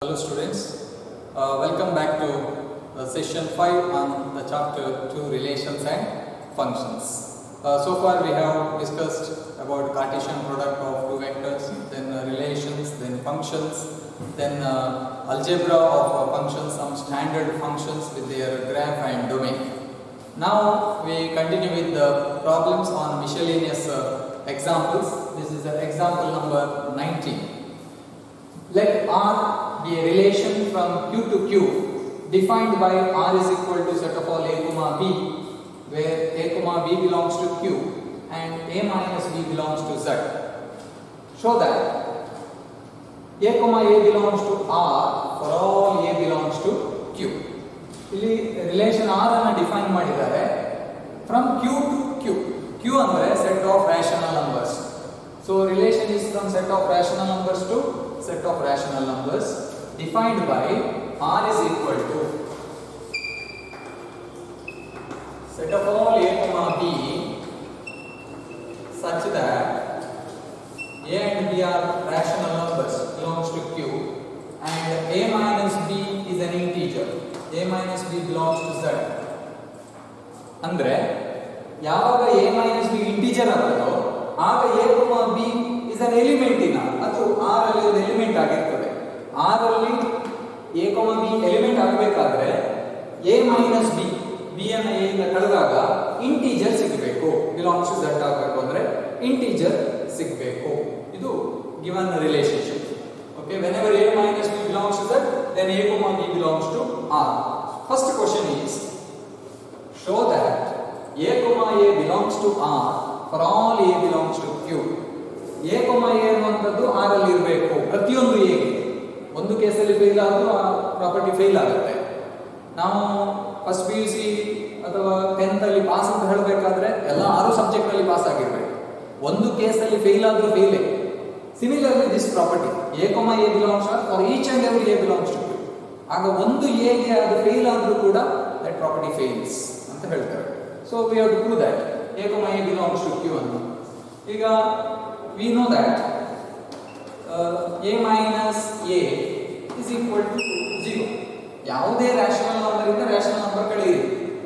Hello students, welcome back to session 5 on the chapter 2 relations and functions. So far we have discussed about Cartesian product of two vectors, then relations, then functions, then algebra of functions, some standard functions with their graph and domain. Now we continue with the problems on miscellaneous examples. This is example number 19. Let R be a relation from Q to Q defined by R is equal to set of all A comma B, where A comma B belongs to Q and A minus B belongs to Z. Show that A comma A belongs to R for all A belongs to Q. ಇಲ್ಲಿ relation R ಅನ್ನು define ಮಾಡಿದ್ದಾರೆ from Q to Q. Q ಅಂದರೆ set of rational numbers. So relation is from set of rational numbers to set of rational numbers defined by R is equal to set of all A comma B such that A and B are rational numbers belongs to Q and A minus B is an integer. A minus B belongs to Z. ಅಂದ್ರೆ ಯಾವಾಗ A minus B integer ಆಗುತ್ತೋ ಆಗ A comma B is an element in R. ಅದು R ಅಲ್ಲಿ ಒಂದು element ಆಗಿರ್ತದೆ. R ಅಲ್ಲಿ A comma B element ಆಗಬೇಕಾದ್ರೆ A minus B B ಅನ್ನು A ಇಂದ ಕಳೆದಾಗ ಇಂಟಿಜರ್ ಸಿಗಬೇಕು. ಬಿಲಾಂಗ್ಸ್ ಟು Z ಆಗಬೇಕು ಅಂದ್ರೆ ಇಂಟಿಜರ್ ಸಿಗಬೇಕು. ಇದು given relationship. Okay, whenever A minus B belongs to Z, then A comma B belongs to R. First question is, show that A comma A belongs to R for all A belongs to Q. A comma A ಅನ್ನುವಂಥದ್ದು R ಅಲ್ಲಿ ಇರಬೇಕು. ಪ್ರತಿಯೊಂದು A ಗೆ ಒಂದು ಕೇಸಲ್ಲಿ fail ಆದರೂ ಆ property fail ಆಗುತ್ತೆ. ನಾವು ಫಸ್ಟ್ PUC ಅಥವಾ 10th ಅಲ್ಲಿ ಪಾಸ್ ಅಂತ ಹೇಳಬೇಕಾದ್ರೆ ಎಲ್ಲ 6 ಸಬ್ಜೆಕ್ಟ್ ಅಲ್ಲಿ ಪಾಸ್ ಆಗಿರಬೇಕು. ಒಂದು ಕೇಸಲ್ಲಿ ಫೇಲ್ ಆದರೂ ಫೇಲೇ. Similarly, this property A comma A belongs to for each and every A belongs to Q. ಆಗ ಒಂದು A ಗೆ ಅದು ಫೇಲ್ ಆದರೂ ಕೂಡ that property fails ಅಂತ ಹೇಳ್ತಾರೆ. So we have to prove that A comma A belongs to Q ಅಂತ. ಈಗ we know that A minus A is equal to 0. ಯಾವುದೇ rational number ಇಂದ rational number ಕಳೆಯಿರಿ.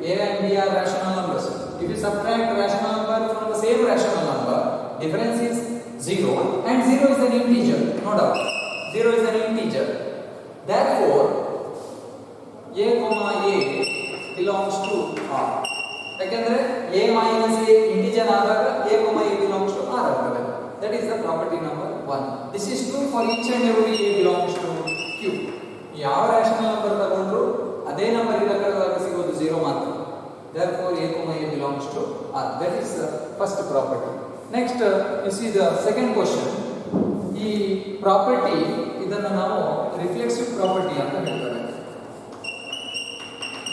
A and B are rational numbers. If you subtract rational number from the same rational number, difference is 0 and 0 is an integer, no doubt. 0 is an integer. Therefore, A comma A belongs to R. ಯಾಕೆಂದ್ರೆ A minus A integer ಆದಾಗ A comma A belongs to R ಆಗ್ತದೆ. That is the property number 1. This is true for each and every A belongs to Q. ಯಾವ rational number ತಗೊಂಡ್ರು ಅದೇ number ಇಂದ ಕಳೆದಾಗ ಸಿಗೋದು 0 ಮಾತ್ರ. Therefore, A comma A belongs to R. That is the first property. Next, you see the second question. ಈ property ಇದನ್ನು ನಾವು reflexive property ಅಂತ ಹೇಳ್ತಾರೆ.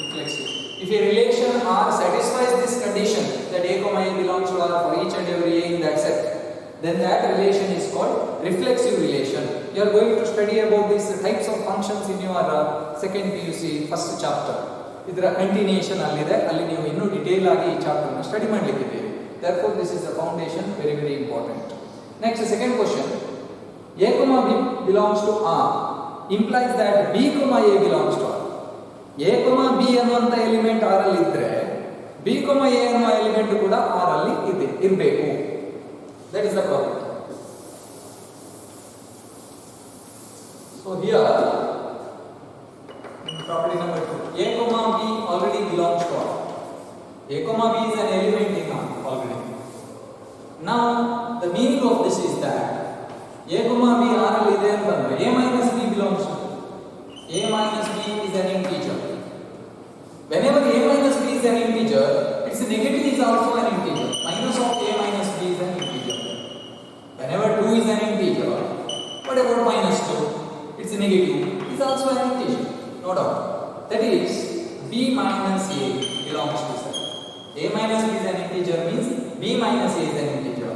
Reflexive. If a relation R satisfies this condition that A comma A belongs to R for each and every A in that set, then that relation is called reflexive relation. You are going to study about these types of functions in your second PUC first chapter. ಇದರ continuation ಅಲ್ಲಿದೆ, ಅಲ್ಲಿ ನೀವು ಇನ್ನೂ detail ಆಗಿ ಈ chapter ಅನ್ನು study ಮಾಡಲಿಕ್ಕಿದ್ದೀರಿ. Therefore, this is the foundation, very very important. Next, second question. A comma B belongs to R implies that B comma A belongs to R. A comma B ಅನ್ನುವಂತ element R ಅಲ್ಲಿ ಇದ್ರೆ B comma A ಅನ್ನೋ element ಕೂಡ R ಅಲ್ಲಿ ಇದೆ ಇರಬೇಕು. That is the property. So here property number 2. A comma B already belongs to R. A comma B is an element in R already. Now the meaning of this is that A comma B R ಅಲ್ಲಿ ಇದೆ ಅಂತಂದ್ರೆ A minus B belongs to A minus B is an integer. Whenever A minus B is an integer, its negative is also an integer. Minus of A minus B is an integer. Whenever 2 is an integer, what about minus 2? Its negative is also an integer. No doubt. That is B minus A belongs to Z. A minus B is an integer means B minus A is an integer.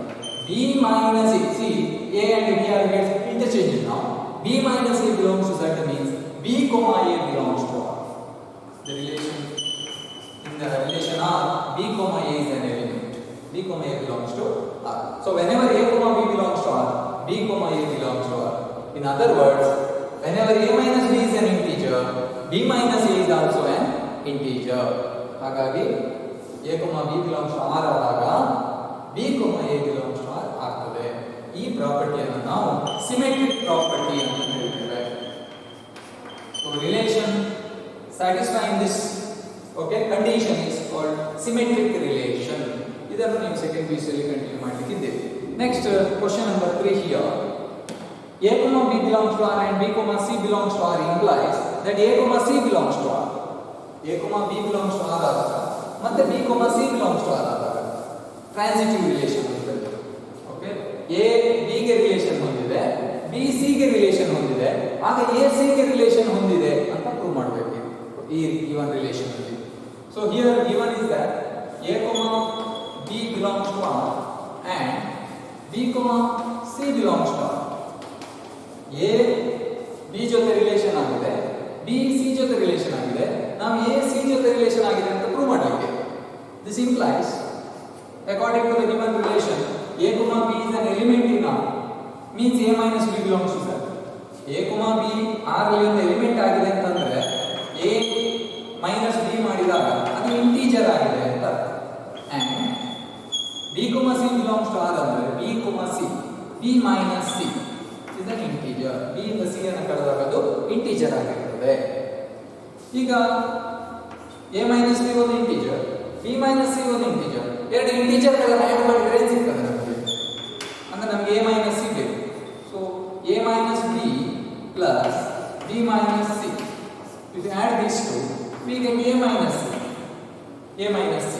B minus A, see A and B are interchanged now. B minus A belongs to Z means B comma A belongs to R. The relation in the relation R, B comma A is an element. B comma A belongs to R. So whenever A comma B belongs to R, B comma A belongs to R. In other words, whenever a minus b is an integer, b minus a is also an integer. ಹಾಗಾಗಿ a, b belongs to R ಆದಾಗ b, a belongs to R ಆಗ್ತದೆ. ಈ ಪ್ರಾಪರ್ಟಿಯನ್ನು ನಾವು symmetric property ಅಂತ ಹೇಳ್ತೇವೆ. So relation satisfying this condition is called symmetric relation. ಇದನ್ನು ನೀವು second piece ಅಲ್ಲಿ ಕಂಟಿನ್ಯೂ ಮಾಡಲಿಕ್ಕಿದ್ದೇವೆ. Next question number 3 here. A, b belongs to R and b, c belongs to R implies that a, c belongs to R. A, b belongs to R ಆದಾಗ ಮತ್ತೆ b, c belongs to R ಆದಾಗ transitive relation ಇರ್ತದೆ. Okay, a b ಗೆ relation ಹೊಂದಿದೆ, b c ಗೆ relation ಹೊಂದಿದೆ, ಆಗ a c ಗೆ ರಿಲೇಷನ್ ಹೊಂದಿದೆ ಅಂತ ಪ್ರೂವ್ ಮಾಡಬೇಕು ಈ ಗಿವನ್ ರಿಲೇಷನ್ ಅಲ್ಲಿ. So here given is that a, b belongs to R and b, c belongs to R. a b ಜೊತೆ ರಿಲೇಷನ್ ಆಗಿದೆ, b c ಜೊತೆ ರಿಲೇಷನ್ ಆಗಿದೆ, ನಾವು a c ಜೊತೆ ರಿಲೇಷನ್ ಆಗಿದೆ ಅಂತ ಪ್ರೂವ್ ಮಾಡಲಿಕ್ಕೆ. This implies according to the given relation a, b is an element in R means a minus b belongs to Z. a, b R ಅಲ್ಲಿ ಒಂದು element ಆಗಿದೆ ಅಂತಂದ್ರೆ a minus b ಮಾಡಿದಾಗ ಅದು ಇಂಟಿಜರ್ ಆಗಿದೆ ಅಂತ. and b, c belongs to R ಅಂದ್ರೆ b, c b minus c is an integer. b ಇಂದ c ಅನ್ನು ಕಳೆದಾಗ ಅದು ಇಂಟಿಜರ್ ಆಗಿರುತ್ತದೆ. ಈಗ a minus b ಒಂದು ಇಂಟಿಜರ್, b minus c ಒಂದು ಇಂಟಿಜರ್, ಎರಡು ಇಂಟಿಜರ್ ಗಳನ್ನು ಆಡ್ ಮಾಡಿದ್ರೆ ಏನು ಸಿಗ್ತದೆ ನಮಗೆ? ಅಂದ್ರೆ ನಮಗೆ a minus c ಬೇಕು. So a minus b plus b minus c, if you add these two we get a minus c. a minus c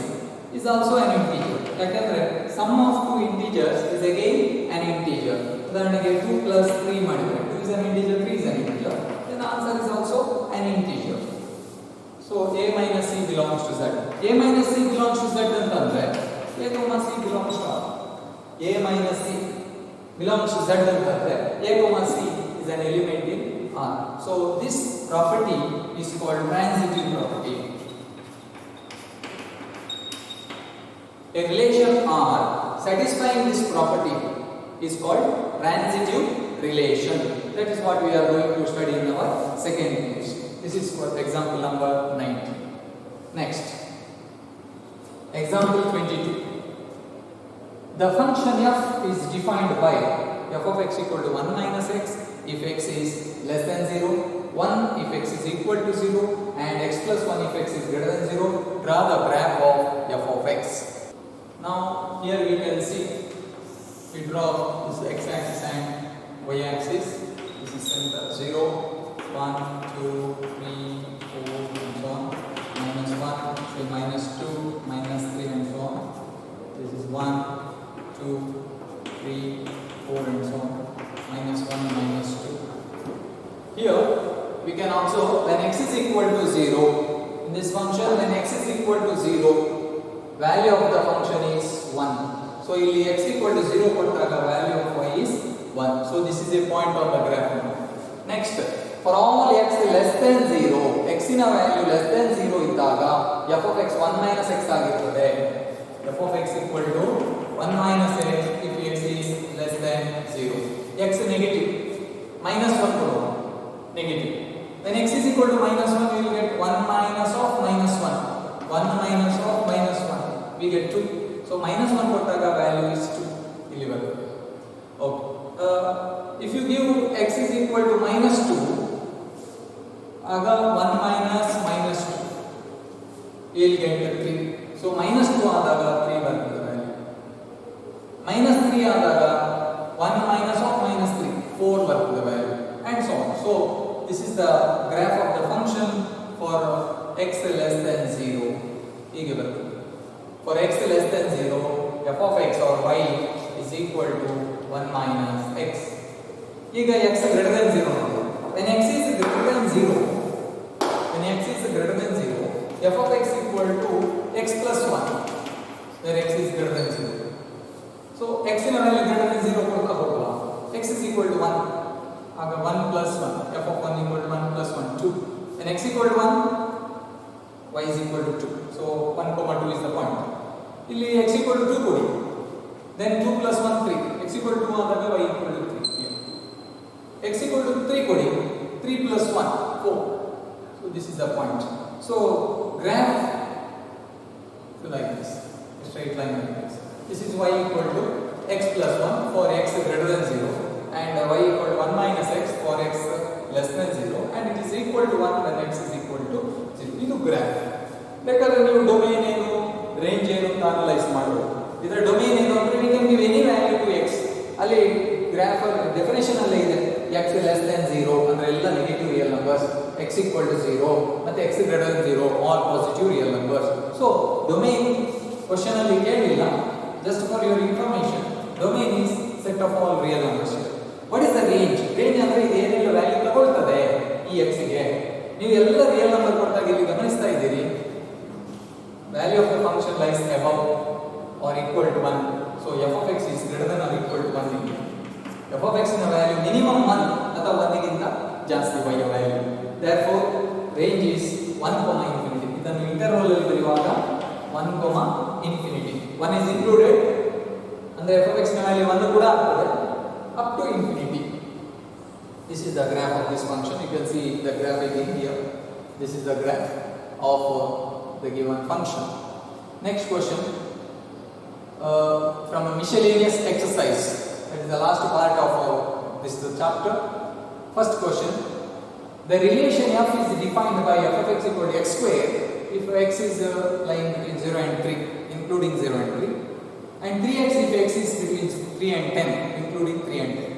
is also an integer. ಯಾಕಂದ್ರೆ sum of two integers is again an integer. ಉದಾಹರಣೆಗೆ 2 plus 3 ಮಾಡಿದ್ರೆ 2 is an integer, 3 is an integer, then the answer is also an integer. So a minus c belongs to Z. a minus c belongs to Z ಅಂತಂದ್ರೆ a, c belongs to R. a minus c belongs to Z ಅಂತಂದ್ರೆ a, c is an element in R. So this property is called transitive property. A relation R satisfying this property is called transitive relation. That is what we are going to study in our second course. This is for example number 19. Next, example 22. The function f is defined by f of x equal to 1 minus x if x is less than 0, 1 if x is equal to 0, and x plus 1 if x is greater than 0. Draw the graph of f of x. Now here we can see, we draw this x-axis and y-axis. This is center 0, 1, 2, 3, 4 and so on. Minus 1, so minus 2, minus 3 and so on. This is 1, 2, 3, 4 and so on. Minus 1, minus 2. Here we can also, when x is equal to 0, in this function when x is equal to 0, value of the function is 1. So ಇಲ್ಲಿ x equal to 0 ಕೊಟ್ಟಾಗ value of y is 1. So this is a point on the graph now. Next, for all x less than 0, x ನ value less than 0 ಇದ್ದಾಗ f of x 1 minus x ಆಗಿರುತ್ತದೆ. f of x equal to 1 minus x if x is less than 0. x negative, minus 1 ಕೊಡುವ, negative. When x is equal to minus 1, we will get 1 minus of minus 1. 1 minus of minus 1, we get 2. So minus 1 ಕೊಟ್ಟಾಗ value is 2. ಇಲ್ಲಿ ಬರುತ್ತೆ. Okay. If you give x is equal to minus 2, ಆಗ 1 minus minus 2, you will get 3. So minus 2 ಆದಾಗ 3 ಬರ್ತದೆ value. Minus 3 ಆದಾಗ 1 minus of minus 3, 4 ಬರ್ತದೆ value, and so on. So this is the graph of the function for x less than 0. ಹೀಗೆ ಬರ್ತದೆ. For x less than 0, f of x or y is equal to 1 minus x. ಈಗ x greater than 0 ನೋಡಿ. When x is greater than 0, when x is greater than 0, f of x equal to x plus 1, where x is greater than 0. So x in value greater than 0 ಕೊಡ್ತಾ ಹೋಗಲ್ಲ. x is equal to 1, ಆಗ 1 plus 1, f of 1 equal to 1 plus 1, 2. When x equal to 1, y is equal to 2. So 1, 2 is the point. ಇಲ್ಲಿ x equal to 2 ಕೊಡಿ. Then 2 plus 1, 3. x equal to 2 ಆದಾಗ y equal to 3. Here. x equal to 3 ಕೊಡಿ. 3 plus 1, 4. So this is the point. So graph like this, a straight line like this. This is y equal to x plus 1 for x greater than 0 and y equal to 1 minus x for x less than 0 and it is equal to 1 when x is equal to 0. ಇದು graph. ಬೇಕಾದ್ರೆ ನೀವು domain ಏನು range ಏನು ಅಂತ analyse ಮಾಡಬಹುದು. ಇದರ domain ಏನು ಅಂದ್ರೆ we can give any value to x. ಅಲ್ಲಿ ಗ್ರಾಫ್ ಡೆಫಿನೇಷನ್ ಅಲ್ಲೇ ಇದೆ x less than 0 ಅಂದ್ರೆ ಎಲ್ಲ negative real numbers, x equal to 0 ಮತ್ತೆ x greater than 0 all positive real numbers. So domain question ಅಲ್ಲಿ ಕೇಳಿಲ್ಲ, just for your information domain is set of all real numbers. What is the range? Range ಅಂದ್ರೆ ಇದು ಏನೆಲ್ಲ value ತಗೊಳ್ತದೆ ಈ x ಗೆ. ನೀವು ಎಲ್ಲ ರಿಯಲ್ ನಂಬರ್ ಕೊಟ್ಟಾಗ ಇಲ್ಲಿ ಗಮನಿಸ್ತಾ ಇದ್ದೀರಿ value of the function lies above or equal to 1. So f of x is greater than or equal to 1. f of x ನ ವ್ಯಾಲ್ಯೂ ಮಿನಿಮಮ್ 1 ಅಥವಾ 1 ಗಿಂತ ಜಾಸ್ತಿ y ಯ value. Therefore range is 1, infinity. ಇದನ್ನು ಇಂಟರ್ವಲ್ ಅಲ್ಲಿ ಬರೆಯುವಾಗ 1, infinity. 1 is included ಅಂದ್ರೆ f of x ನ ವ್ಯಾಲ್ಯೂ 1 ಕೂಡ ಆಗ್ತದೆ up to infinity. This is the graph of this function. You can see the graph again here. This is the graph of the given function. Next question from a miscellaneous exercise. That is the last part of this chapter. First question: the relation f is defined by f of x equal to x square if x is lying between 0 and 3, including 0 and 3, and 3x if x is between 3 and 10, including 3 and 10.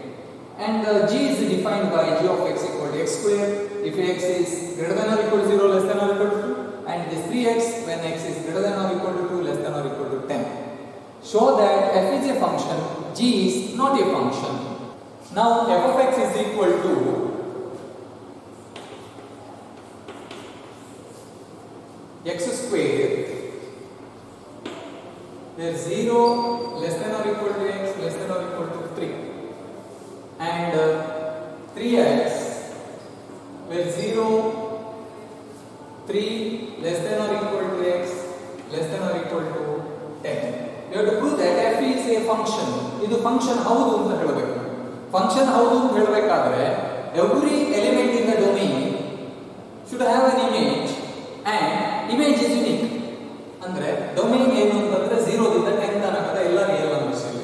And g is defined by g of x equal to x square if x is greater than or equal to 0, less than or equal to 2, and it is 3x when x is greater than or equal to 2, less than or equal to 10. Show that f is a function, g is not a function. Now f of x is equal to x square where 0 less than or equal to x less than or equal to 3 and 3x where 0 3 less than or equal to x less than or equal to 10. You have to prove that f is a function. ಇದು function ಹೌದು ಅಂತ ಹೇಳಬೇಕು. Function ಹೌದು ಅಂತ ಹೇಳಬೇಕಾದ್ರೆ every element in the domain should have an image and image is unique. ಅಂದ್ರೆ domain ಏನು ಅಂತಂದ್ರೆ 0 ದಿಂದ 10 ತನಕದ ಎಲ್ಲ ರಿಯಲ್ ನಂಬರ್ಸ್ ಇಲ್ಲಿ.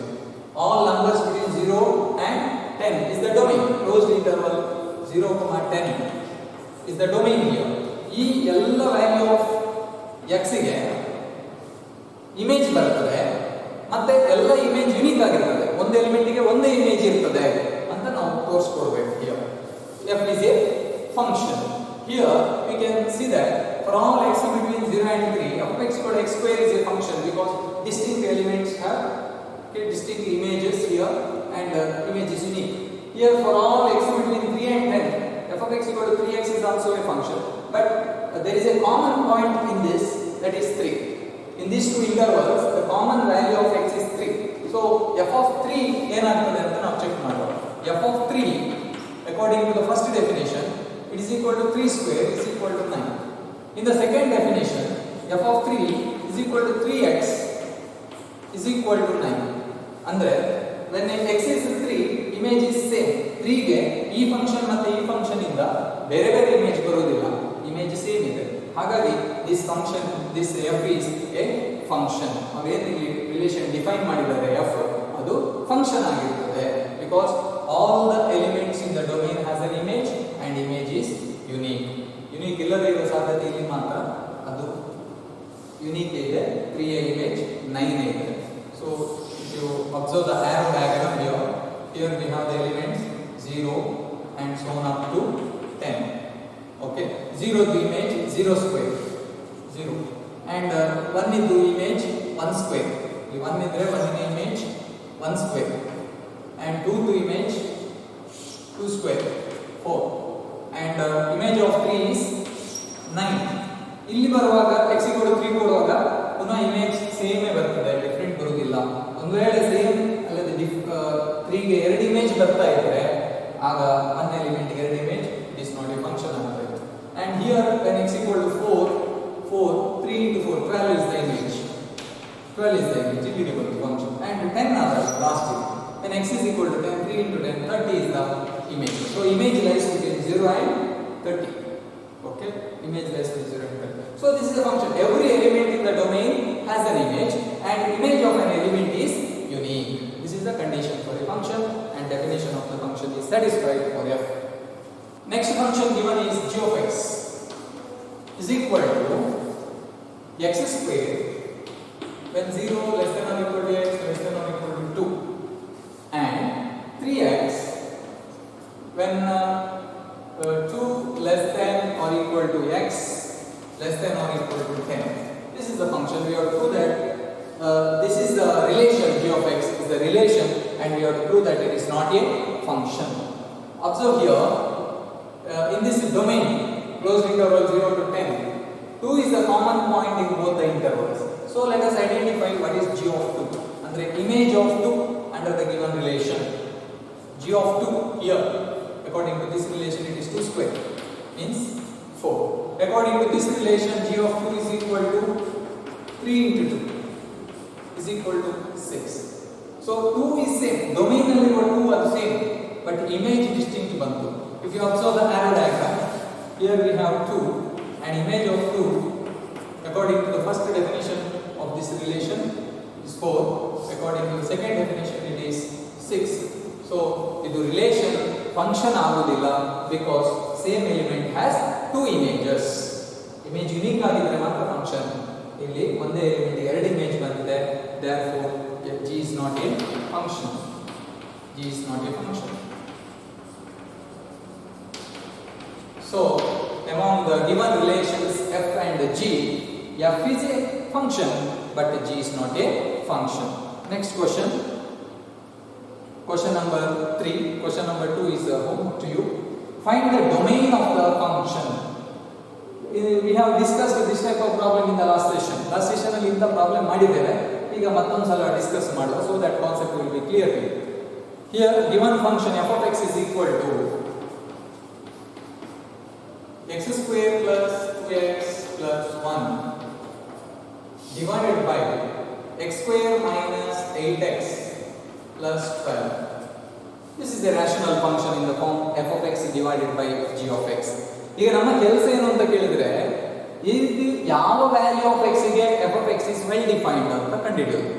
All numbers between 0 and 10 is the domain. Closed interval 0, 10 is the domain here. ಈ ಎಲ್ಲ ವ್ಯಾಲ್ಯೂ ಆಫ್ x ಗೆ image ಬರ್ತದೆ ಮತ್ತೆ ಎಲ್ಲ ಇಮೇಜ್ ಯುನಿಕ್ ಆಗಿರ್ತದೆ. ಒಂದು ಎಲಿಮೆಂಟ್ ಗೆ ಒಂದೇ ಇಮೇಜ್ ಇರ್ತದೆ ಅಂತ ನಾವು ತೋರಿಸ್ಕೊಡ್ಬೇಕು. here f is a function. Here we can see that for all x between 0 and 3 f of x equal to x square is a function because distinct elements have distinct images here and image is unique. Here for all x between 3 and 10 f of x equal to 3x is also a function, but there is a common point in this, that is 3. In these two intervals the common value of x is 3. So f of 3 ಏನಾಗ್ತದೆ ಅಂತ ನಾವು check ಮಾಡೋಣ. f of 3 according to the first definition it is equal to 3 square is equal to 9. In the second definition f of 3 is equal to 3x is equal to 9. ಅಂದ್ರೆ when x is 3 image is same. 3 ಗೆ ಈ function ಮತ್ತೆ ಈ function ಇಂದ ಬೇರೆ ಬೇರೆ image ಬರೋದಿಲ್ಲ, image same ಇದೆ. ಹಾಗಾಗಿ this function, this f is a function. ಅವೇನು ರಿಲೇಷನ್ ಡಿಫೈನ್ ಮಾಡಿದ್ದಾರೆ f ಅದು ಫಂಕ್ಷನ್ ಆಗಿರುತ್ತದೆ because all the elements in the domain has an image and image is unique. Unique ಇಲ್ಲದೆ ಇರುವ ಸಾಧ್ಯತೆ ಇಲ್ಲಿ ಮಾತ್ರ ಅದು ಯುನಿಕ್ ಇದೆ. 3a image 9a ಇದೆ. So if you observe the arrow diagram here we have the elements 0 and so on up to 10. Okay, 0 the image 0 square 0 and 1 is the image 1 square. 1 idre 1 in image 1 square and 2 the image 2 square 4 and image of 3 is 9. ಇಲ್ಲಿ ಬರುವಾಗ x equal to 3 ಕೊಡುವಾಗ ಪುನಃ image same ಬರ್ತದೆ, different ಬರುವುದಿಲ್ಲ. ಒಂದು ವೇಳೆ same ಅಲ್ಲದೆ 3 ಗೆ ಎರಡು ಇಮೇಜ್ ಬರ್ತಾ ಇದ್ರೆ ಆಗ 1 ಎಲಿಮೆಂಟ್ ಗೆ ಎರಡು image it is not A function ಆಗ್ತದೆ. and here when x equal to 4 3 into 4 12 is the image. 12 is the image ಇಲ್ಲಿ ಬಂತು function and 10 are last when x is equal to 10 3 into 10 30 is the image. So image lies between 0 and 30. Okay, image lies between 0 and 30. So this is a function. Every element in the domain has an image, and image of an element is unique. This is the condition for a function, and definition of the function is satisfied for f. Next function given is g of x is equal to x square when 0 less than or equal to x less than or equal to 2, and 3x when 2 less than or equal to x less than or equal to 10. This is the function. We have to prove that this is the relation. G of x is the relation, and we have to prove that it is not a function. Observe here, in this domain closed interval 0 to 10, 2 is the common point in both the intervals. So let us identify what is g of 2. Andre image of 2 under the given relation. G of 2 here, according to this relation, it is 2 square, means 4. According to this relation, g of 2 is equal to 3 into 2 is equal to 6. So 2 is same, domain and 2 are the same, but image distinct bantu. If you observe the arrow diagram, here we have 2, and image of 2 according to the first definition of this relation is 4, according to the second definition it is 6. So the relation function agudilla because same element has two images. Image unique agidre matra function. Illi onde element ಎರಡು image bandide, therefore g is not a function. G is not a function. So among the given relations f and g, f is a function but g is not a function. Next question. Question number 3. Question number 2 is homework to you. Find the domain of the function. We have discussed this type of problem in the last session. Last session ಅಲ್ಲಿ ಇಂತ problem ಮಾಡಿದ್ದೇವೆ. ಈಗ ಮತ್ತೊಂದು ಸಲ discuss ಮಾಡುವ, so that concept will be clear to you. Here given function f of x is equal to x square plus 2x plus 1 divided by x square minus 8x plus 12. This is a rational function in the form f of x divided by g of x. ಈಗ ನಮ್ಮ ಕೆಲಸ ಏನು ಅಂತ ಕೇಳಿದ್ರೆ, ಇದು ಯಾವ value of x ಗೆ f of x is well defined ಅಂತ ಕಂಡುಹಿಡಿಯೋದು.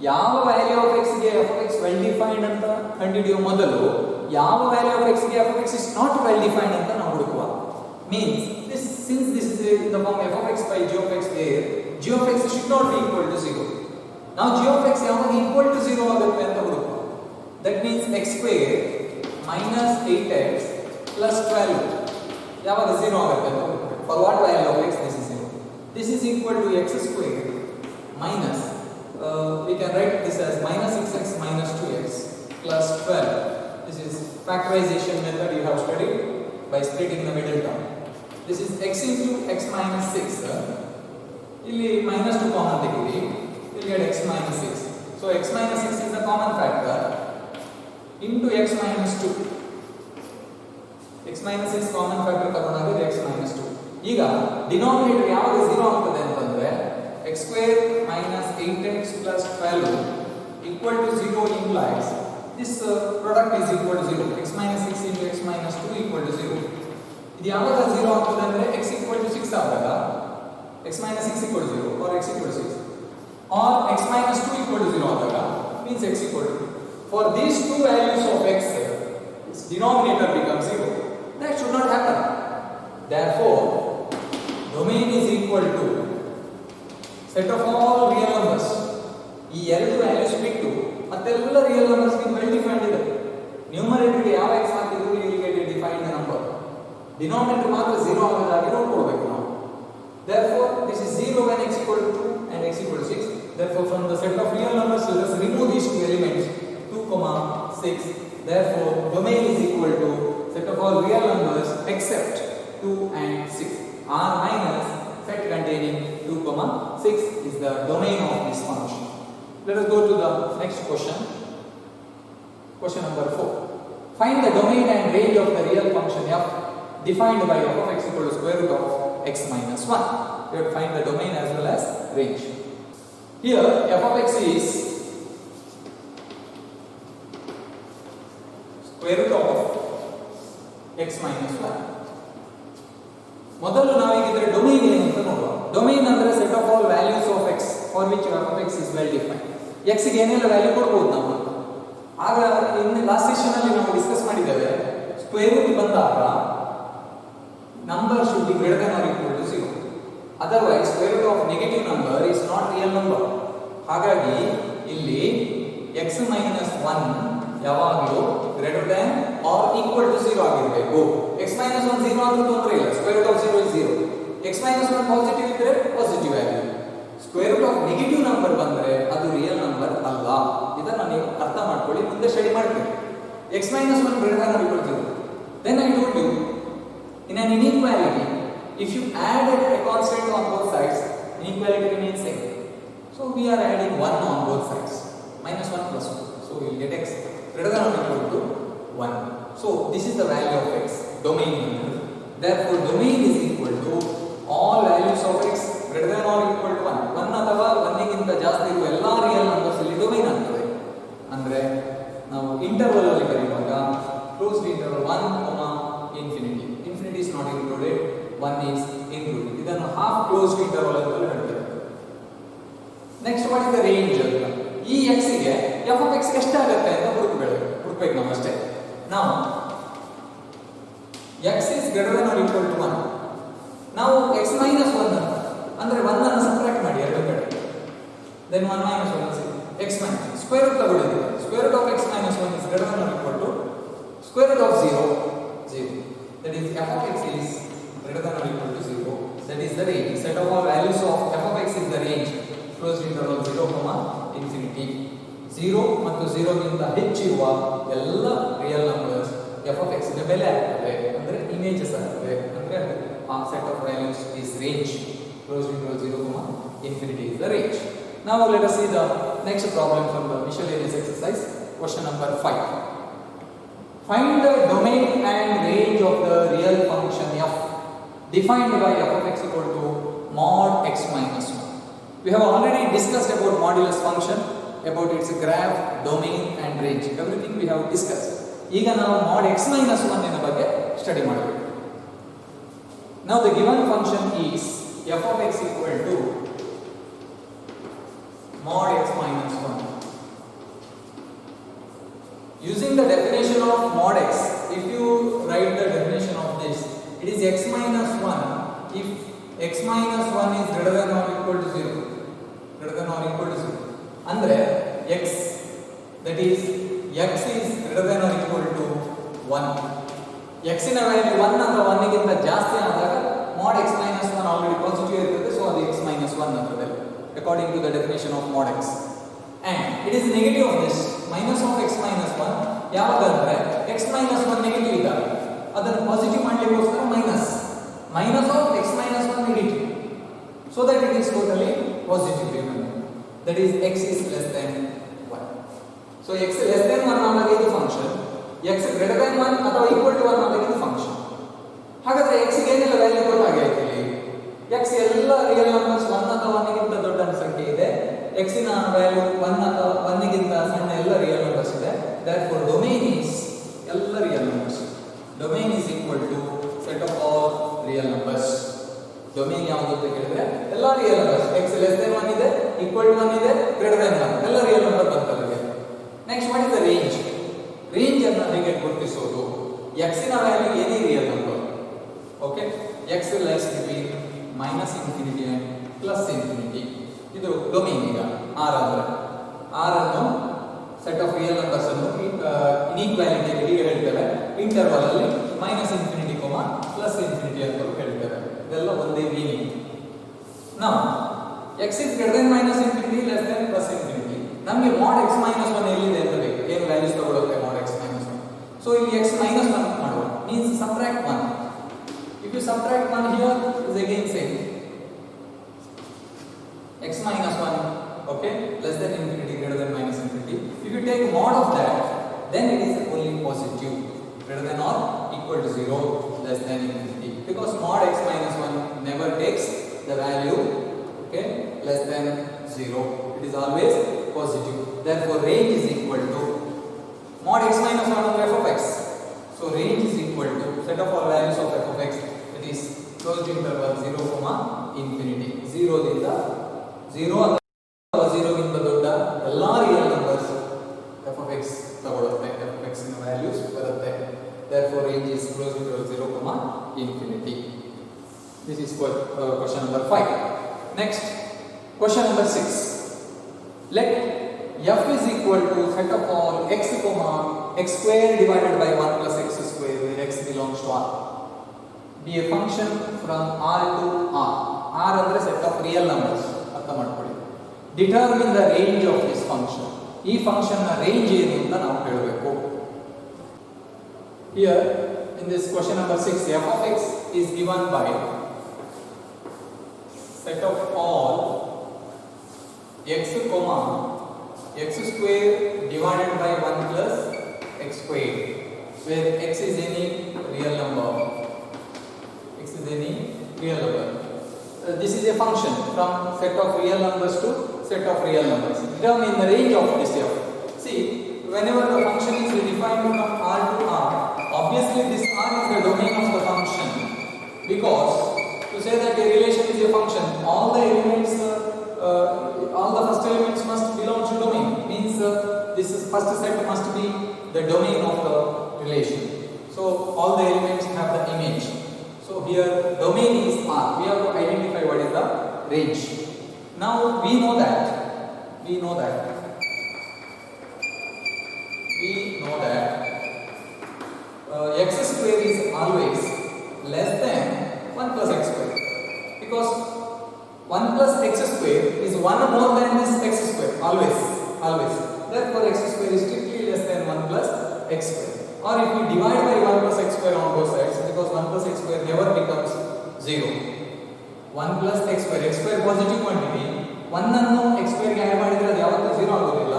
ಯಾವ ವ್ಯಾಲ್ಯೂ ಆಫ್ x ಗೆ f of x well defined ಅಂತ ಕಂಡುಹಿಡಿಯೋ ಮೊದಲು ಯಾವ ವ್ಯಾಲ್ಯೂ ಆಫ್ x ಗೆ f of x is not well defined ಅಂತ ನಾವು ಹುಡುಕುವ. Means this, since this is in the form f of x by g of x there, g of x should not be equal to 0. Now g of x ಯಾವಾಗ equal to 0 ಆಗುತ್ತೆ ಅಂತ ಹುಡುಕುವ. That means x square minus 8x plus 12 ಯಾವಾಗ 0 ಆಗುತ್ತೆ ಅಂತ ಹುಡುಕುವ. For what value of x this is 0? This is equal to x square minus we can write this as minus 6x minus 2x plus 12. This is factorization method you have studied by splitting the middle term. This is x into x minus 6. ಇಲ್ಲಿ minus 2 common ತೆಗೆಯಿರಿ. You get x minus 6. So x minus 6 is the common factor into x minus 2. x minus 6 common factor ತಗೊಂಡಾಗ x minus 2. ಈಗ denominator ಯಾವಾಗ 0 ಆಗ್ತದೆ ಅಂತಂದ್ರೆ x square minus 8x plus 12 equal to 0 implies this product is equal to 0. x minus 6 into x minus 2 equal to 0. ಇದು ಯಾವಾಗ 0 ಆಗ್ತದೆ ಅಂದ್ರೆ x equal to 6 ಆದಾಗ x minus 6 equal to 0 or x equal to 6 or x minus 2 equal to 0 ಆದಾಗ means x equal to 2. For these two values of x, its denominator becomes 0. That should not happen. Therefore, domain is equal to set of all real numbers. ಈ ಎರಡು values ಬಿಟ್ಟು ಮತ್ತೆಲ್ಲ real numbers ಗೆ well defined ಇದೆ. Numerator ಗೆ ಯಾವ x ಹಾಕಿದ್ರು you will get a defined number. Denominator ಮಾತ್ರ 0 ಆಗದಾಗೆ ನೋಡ್ಕೊಳ್ಬೇಕು ನಾವು. Therefore, this is 0 when x equal to 2 and x equal to 6. Therefore, from the set of real numbers, let us remove these two elements 2, 6. Therefore, domain is equal to set of all real numbers except 2 and 6. R minus set containing 2, 6 is the domain of this function. Let us go to the next question. Question number 4. Find the domain and range of the real function f defined by f of x equal to square root of x minus 1. We have to find the domain as well as range. Here f of x is square root of x minus 1. ಮೊದಲು ನಾವೀಗಿದ್ರೆ domain ಏನು ಅಂತ ನೋಡುವ. Domain ಅಂದ್ರೆ set of all values of x for which f of x is well defined. x ಗೆ ಏನೆಲ್ಲ value ಕೊಡಬಹುದು ನಾವು. ಆಗ ಇನ್ನು ಲಾಸ್ಟ್ ಸೆಷನ್ ಅಲ್ಲಿ ನಾವು ಡಿಸ್ಕಸ್ ಮಾಡಿದ್ದೇವೆ ಸ್ಕ್ವೇರ್ ರೂಟ್ ಬಂದಾಗ number should be greater than or equal to 0. Otherwise square root of negative number is not real number. ಹಾಗಾಗಿ ಇಲ್ಲಿ x minus 1 ಯಾವಾಗಲೂ greater than or equal to 0 ಆಗಿರಬೇಕು. x minus 1 0 ಆದ್ರೂ ತೊಂದರೆ ಇಲ್ಲ. square root of 0 is 0. x minus 1 positive ಇದ್ರೆ positive value. Square root of negative number ಬಂದ್ರೆ ಅದು ರಿಯಲ್ ನಂಬರ್ ಅಲ್ಲ. ಇದನ್ನ ನೀವು ಅರ್ಥ ಮಾಡ್ಕೊಳ್ಳಿ, ಮುಂದೆ ಸ್ಟಡಿ ಮಾಡ್ತೀವಿ. x minus 1 greater than or equal to 0. Then I told you in an inequality if you add a constant on both sides inequality remains same. So we are adding 1 on both sides, minus 1 plus 2. So we will get x greater than or equal to 1. So this is the value of x, domain. Therefore domain is equal to all values of x greater than or equal to 1. 1 ಅಥವಾ 1 ಗಿಂತ ಜಾಸ್ತಿ ಇರುವ ಎಲ್ಲಾ real numbers ಅಲ್ಲಿ domain ಆಗ್ತದೆ. ಅಂದ್ರೆ ನಾವು interval ಅಲ್ಲಿ ಬರೆಯುವಾಗ closed interval 1, infinity. Infinity is not included, 1 is included. ಇದನ್ನು half closed interval ಅಂತ ಹೇಳ್ತಾರೆ. Next what is the range ಅಂತ. ಈ x ಗೆ f of x ಎಷ್ಟಾಗುತ್ತೆ ಅಂತ ಹುಡುಕಬೇಕು ನಾವು ಅಷ್ಟೇ. ನಾವು x is greater than or equal to 1. ನಾವು x minus 1 ಅಂದ್ರೆ 1 ಅನ್ನು ಸಬ್ಟ್ರಾಕ್ಟ್ ಮಾಡಿ ಎರಡು ಕಡೆ. then 1 minus 1 is x minus square root ತಗೊಳ್ಳಿದ್ದೀವಿ. square root of x minus 1 is greater than or equal to square root of 0, 0. That is f of x is greater than or equal to 0. That is the range. Set of all values of f of x is the range. Closed interval 0, infinity. 0 ಮತ್ತು 0 ಗಿಂತ ಹೆಚ್ಚಿರುವ ಎಲ್ಲ real numbers f of x ನ ಬೆಲೆ ಆಗ್ತವೆ, ಅಂದ್ರೆ images ಆಗ್ತವೆ, ಅಂದ್ರೆ ಆ set of values is range. Closed interval 0, infinity is the range. Now let us see the next problem from the miscellaneous exercise. Question number 5. Find the domain and range of the real function f defined by f of x equal to mod x minus 1. We have already discussed about modulus function, about its graph, domain and range. Everything we have discussed. ಈಗ ನಾವು mod x minus 1 ನ ಬಗ್ಗೆ study ಮಾಡಬೇಕು. Now the given function is f of x equal to mod x minus 1. Using the definition of mod x, if you write the definition of this, it is x minus 1 if x minus 1 is greater than or equal to 0. Greater than or equal to 0. Andre x, that is x is greater than or equal to 1. x ನ value 1 ಅಥವಾ 1 ಗಿಂತ ಜಾಸ್ತಿ ಆದಾಗ mod x minus 1 already positive ಇರ್ತದೆ, so ಅದು x minus 1 ಆಗ್ತದೆ according to the definition of mod x. And it is negative of this minus of x minus 1 ಯಾವಾಗಂದ್ರೆ x minus 1 negative ಇದ್ದಾಗ ಅದನ್ನು positive ಮಾಡಲಿಕ್ಕೋಸ್ಕರ minus of x minus 1 negative, so that it is totally positive. Remember, that is x is less than 1. So x less than 1 ಆದಾಗ ಇದು function, x greater than 1 ಅಥವಾ equal to 1 ಆದಾಗ ಇದು function. ಹಾಗಾದ್ರೆ x ಗೆ ಏನೆಲ್ಲ value ಕೊಟ್ಟಾಗಿದೆ ಇಲ್ಲಿ? x ಎಲ್ಲ ರಿಯಲ್ ನಂಬರ್ಸ್ 1 ಅಥವಾ 1 ಗಿಂತ ದೊಡ್ಡ ಸಂಖ್ಯೆ ಇದೆ, x ನ ವ್ಯಾಲ್ಯೂ 1 ಅಥವಾ 1 ಗಿಂತ ಸಣ್ಣ ಎಲ್ಲ ರಿಯಲ್ ನಂಬರ್ಸ್ ಇದೆ. therefore domain is ಎಲ್ಲ real numbers. domain is equal to set of all real numbers. domain ಯಾವುದು ಅಂತ ಕೇಳಿದ್ರೆ ಎಲ್ಲ real numbers. x less than 1 ಇದೆ, equal to 1 ಇದೆ, greater than 1 ಎಲ್ಲ ರಿಯಲ್ ನಂಬರ್ ಬರ್ತವೆ. Next what is the range? Range ಅನ್ನು ಹೇಗೆ ಗುರುತಿಸೋದು? x ನ ವ್ಯಾಲ್ಯೂ ಏನೇ real number, okay, x lies between minus infinity and plus infinity. ಇದು ಡೊಮೇನ್. ಈಗ r ಅಂದ್ರೆ r ಅನ್ನು ಸೆಟ್ ಆಫ್ ರಿಯಲ್ ನಂಬರ್ಸ್ ಅನ್ನು ಇನ್ಇಕ್ವಾಲಿಟಿ ಹೀಗೆ ಹೇಳ್ತೇವೆ, ಇಂಟರ್ವಲ್ ಅಲ್ಲಿ ಮೈನಸ್ ಇನ್ಫಿನಿಟಿ ಪ್ಲಸ್ ಇನ್ಫಿನಿಟಿ ಅಂತ ಹೇಳ್ತೇವೆ. ಇದೆಲ್ಲ ಒಂದೇ ಮೀನಿಂಗ್. ನಾವು x is greater than minus infinity, less than plus infinity. ನಮಗೆ mod x minus 1 ಎಲ್ಲಿದೆ ಅಂತ ಬೇಕು, ಏನು ವ್ಯಾಲ್ಯೂಸ್ ತಗೊಳುತ್ತೆ mod x minus 1. ಸೊ ಇಲ್ಲಿ x minus 1 ಮಾಡುವ, means subtract 1. if you subtract 1 here is again same, x minus 1, okay, less than infinity, greater than minus infinity. If you take mod of that, then it is only positive, greater than or equal to 0, less than infinity, because mod x minus 1 never takes the value, okay, less than 0. It is always positive. Therefore range is equal to mod x minus 1 over f of x. So So range is equal to set of all values of f of x, that is closed interval 0, infinity. 0 ದಿಂದ 0 ಅಥವಾ 0 ಗಿಂತ ದೊಡ್ಡ ಎಲ್ಲ real numbers f of x ತಗೊಳುತ್ತೆ, f of x ನ values ಬರುತ್ತೆ. Therefore range is closed interval 0, infinity. This is question number 5. Next, question number 6. Let f is equal to set of all x, x square divided by 1 plus x square where x belongs to R. Be a function from R to R. R ಅಂದ್ರೆ set of real numbers. ಅರ್ಥ ಮಾಡ್ಕೊಳ್ಳಿ. Determine the range of this function. ಈ function ನ range ಏನು ಅಂತ ನಾವು ಹೇಳಬೇಕು. Here in this question number 6, f of x is given by set of all x, x square divided by 1 plus x square where x is any real number. This is a function from set of real numbers to set of real numbers. Determine the range of this f. See, whenever the function is defined from R to R, obviously this R is the domain of the function, because to say that a relation is a function, all the elements, all the first elements must belong to domain. Means this is first set must be the domain of the relation. So all the elements have the image. So here domain is R. We have to identify what is the range. Now we know that x square is always less than 1 plus x square, because 1 plus x square is 1 more than this x square, always. Therefore x square is strictly less than 1 plus x square. Or if we divide by 1 plus x square on both sides, because 1 plus x square never becomes 0. 1 plus x square positive quantity, 1 ಅನ್ನು x square ಗೆ add ಮಾಡಿದ್ರೆ ಅದು ಯಾವತ್ತೂ 0 ಆಗೋದಿಲ್ಲ.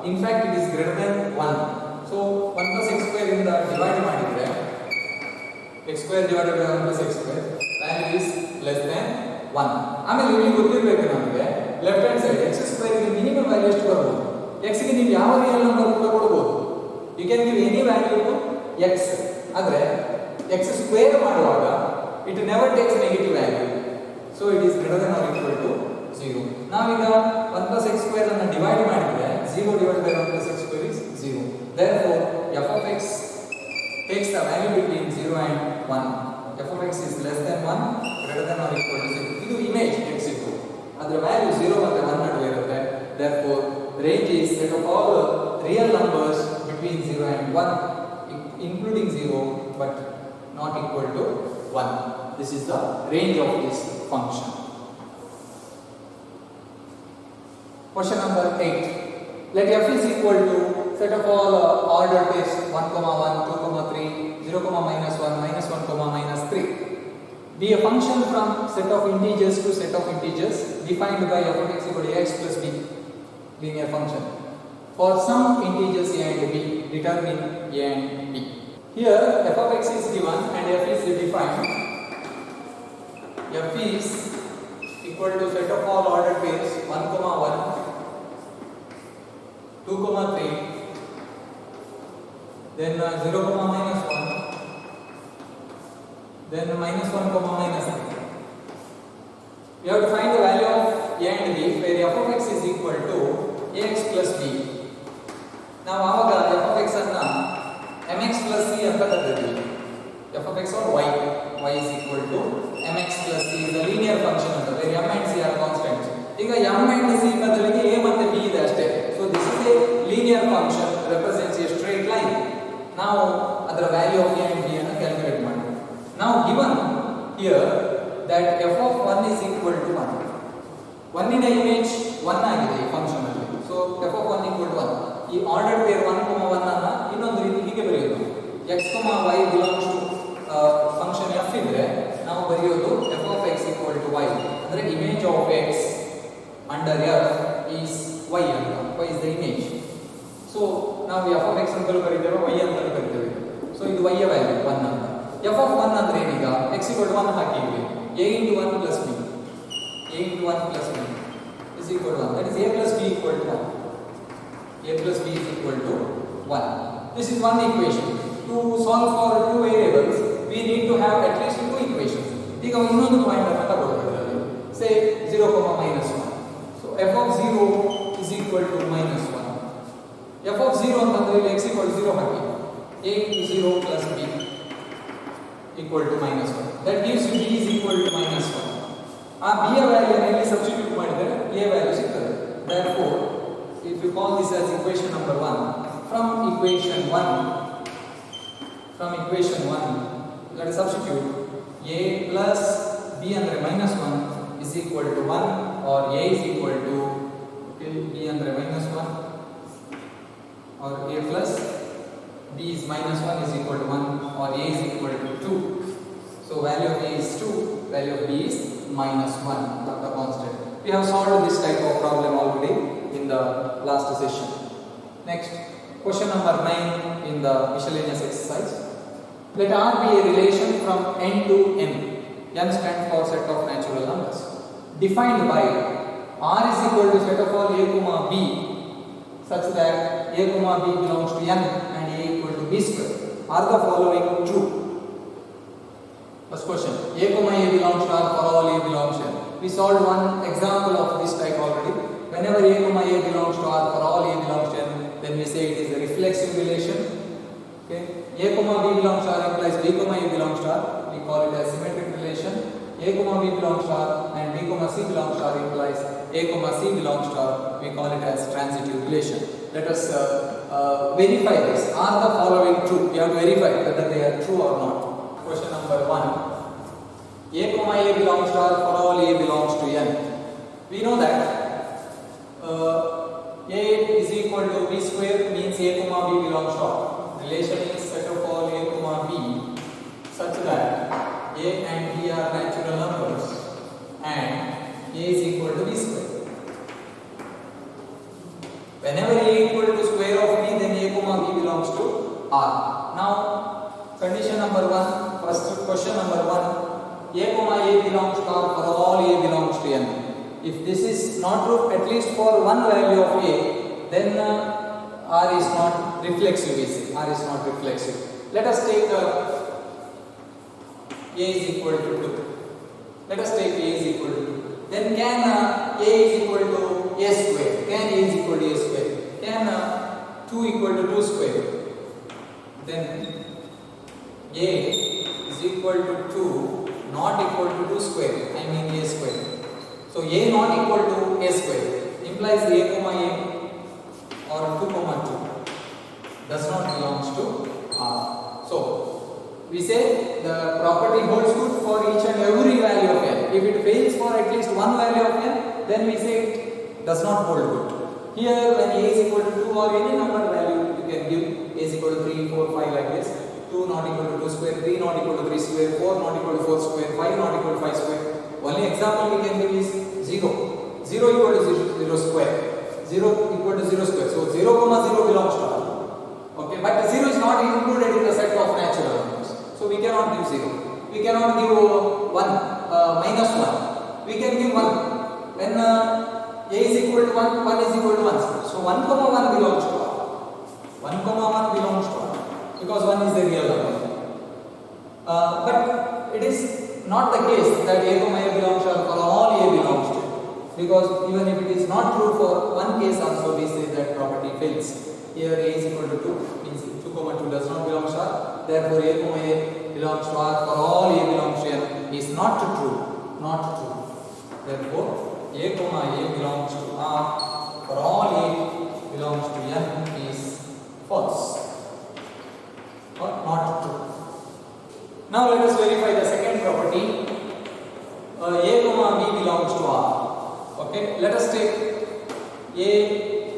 In fact it is greater than 1. So 1 plus x square ಇಂದ divide ಮಾಡಿದ್ರೆ x square divided by 1 plus x square value is less than 1. ಆಮೇಲೆ ಇಲ್ಲಿ ಗೊತ್ತಿರಬೇಕು ನಮಗೆ left hand side x square ಗೆ ಮಿನಿಮಮ್ ವ್ಯಾಲ್ಯೂ ಎಷ್ಟು ಬರಬಹುದು. x ಗೆ ನೀವು ಯಾವ ರಿಯಲ್ ನಂಬರ್ ಕೂಡ ಕೊಡಬಹುದು. You can give any value to x. ಆದರೆ x square ಮಾಡುವಾಗ it never takes negative value. So it is greater than or equal to 0. ನಾವೀಗ 1 plus x square ಅನ್ನು ಡಿವೈಡ್ ಮಾಡಿದ್ರೆ 0 divided by 1 plus x square is 0. Therefore f of x takes the value between 0 and 1. f of x is less than 1, greater than or equal to 0. ಇದು image x ಇತ್ತು, ಅದರ value 0 ಮತ್ತು 1 ನಡುವೆ ಇರುತ್ತೆ. Therefore range is set of all real numbers between 0 and 1, including 0 but not equal to 1. This is the range of this function. Question number 8. Let f is equal to set of all ordered pairs 1, 1, 2, 3, 0, minus 1, minus 1, minus 3. Be a function from set of integers to set of integers defined by f of x equal to ax plus b, linear function. For some integers a and b, determine a and b. Here f of x is given and f is defined. F is equal to set of all ordered pairs 1, 1, 2, 3, then 0, minus 1, then minus 1, minus 3. We have to find the value of a and b where f of x is equal to ax plus b. ನಾವು ಆವಾಗ f of x ಅನ್ನ mx plus c ಅಂತ ಕರೆದಿದ್ದೀವಿ. f of x or y is equal to mx plus c is a linear function ಅಂತ, where m and c are constants. ಈಗ m and c ಬದಲಿಗೆ a ಮತ್ತು b ಇದೆ ಅಷ್ಟೇ. So this is a linear function, represents a straight line. ನಾವು ಅದರ value of a and b ಅನ್ನು calculate ಮಾಡಿ. Now given here that f of 1 is equal to 1. 1 ನ ಇಮೇಜ್ 1 ಆಗಿದೆ ಈ ಫಂಕ್ಷನ್ ಅಲ್ಲಿ. So f of 1 equal to 1. ಈ ordered peer 1, 1 ಅನ್ನ ಇನ್ನೊಂದು ರೀತಿ ಹೀಗೆ ಬರೆಯೋದು. x, y belongs to function f ಇದ್ರೆ ನಾವು ಬರೆಯೋದು f of x equal to y. ಅಂದ್ರೆ image of x under f is y ಅಂತ. y is the image. So ನಾವು f of x ಅಂತಲೂ ಬರೀತೇವೆ, y ಅಂತಲೂ ಬರೀತೇವೆ. So ಇದು y ಯ ವ್ಯಾಲ್ಯೂ 1 ಅಂತ. f of 1 ಅಂದ್ರೆ ಏನೀಗ x equal to 1 ಹಾಕಿದ್ವಿ. a into 1 plus b. a into 1 plus b is equal to 1. That is a plus b equal to 1. a plus b is equal to 1. This is one equation. to solve for two variables we need to have at least two equations. ಈಗ ಇನ್ನೊಂದು point ಅನ್ನು ತಗೊಳ್ಳೋಣ. Say 0, -1. So f of 0 is equal to -1. f of 0 ಅಂತಂದ್ರೆ ಇಲ್ಲಿ x equal to 0 hockey. a into 0 plus b equal to -1. That gives you b is equal to -1. ಆ b ಯ value ನಲ್ಲಿ substitute ಮಾಡಿದರೆ a ವ್ಯಾಲ್ಯೂ ಸಿಗ್ತದೆ. Therefore, if you call this as equation number 1, from equation 1, let us substitute a plus b andre -1 is equal to 1, or a is equal to b andre -1, or a plus b is -1 is equal to 1, or a is equal to 2. So value of a is 2, value of b is -1, the constant. We have solved this type of problem already in the last session. Next, question number 9 in the miscellaneous exercise. Let R be a relation from n to m. N stands for set of natural numbers. Defined by R is equal to set of all a comma b such that a comma b belongs to n and a equal to b square. Are the following true? First question. A comma a belongs to R for all a belongs to n. We solved one example of this type already. Whenever a comma a belongs to R for all a belongs to n, then we say it is a reflexive relation. Okay. A comma b belongs to R implies b comma a belongs to R. We call it as symmetric relation. A comma b belongs to R and b comma c belongs to R implies a comma c belongs to R. We call it as transitive relation. Let us verify this. Are the following true? We have to verify whether they are true or not. Question number 1. A comma a belongs to R for all a belongs to n. We know that a is equal to b square means a comma b belongs to R. Relation is set of all a comma b such that a and b are natural numbers and a is equal to b square. Whenever a equal to square of b, then a comma b belongs to R. Now, condition number 1, first question number 1, a comma a belongs to R for all a belongs to n. If this is not true at least for one value of a, then R is not reflexive. R is not reflexive. Let us take a is equal to 2. Let us take a is equal to 2. Then can a is equal to a square? Can a is equal to a square? Can 2 equal to 2 square? Then a is equal to 2 not equal to 2 square. I mean a square. So a not equal to a square implies a comma a or 2 comma 2 does not belongs to R. So we say the property holds good for each and every value of n. If it fails for at least one value of n, then we say it does not hold good. Here when a is equal to 2 or any number value you can give a is equal to 3, 4, 5 like this. 2 not equal to 2 square, 3 not equal to 3 square, 4 not equal to 4 square, 5 not equal to 5 square. Only example we can give is 0. 0 equal to 0 square. 0 equal to 0 square. So 0 comma 0 belongs to R. Okay, but 0 is not included in the set of natural numbers. So we cannot give 0. We cannot give 1, minus 1. We can give 1. When a is equal to 1, 1 is equal to 1. So 1 comma 1 belongs to R. 1 comma 1 belongs to R. Because 1 is the real number. But it is not the case that a comma a belongs to R for all a belongs to. Because even if it is not true for one case also, we say that property fails. Here a is equal to 2 means 2 comma 2 does not belong to R. Therefore a comma a belongs to R for all a belongs to n is not true. Not true. Therefore a comma a belongs to R for all a belongs to n is false. Or not true. Now let us verify the second property. A comma b belongs to R. Okay, let us take a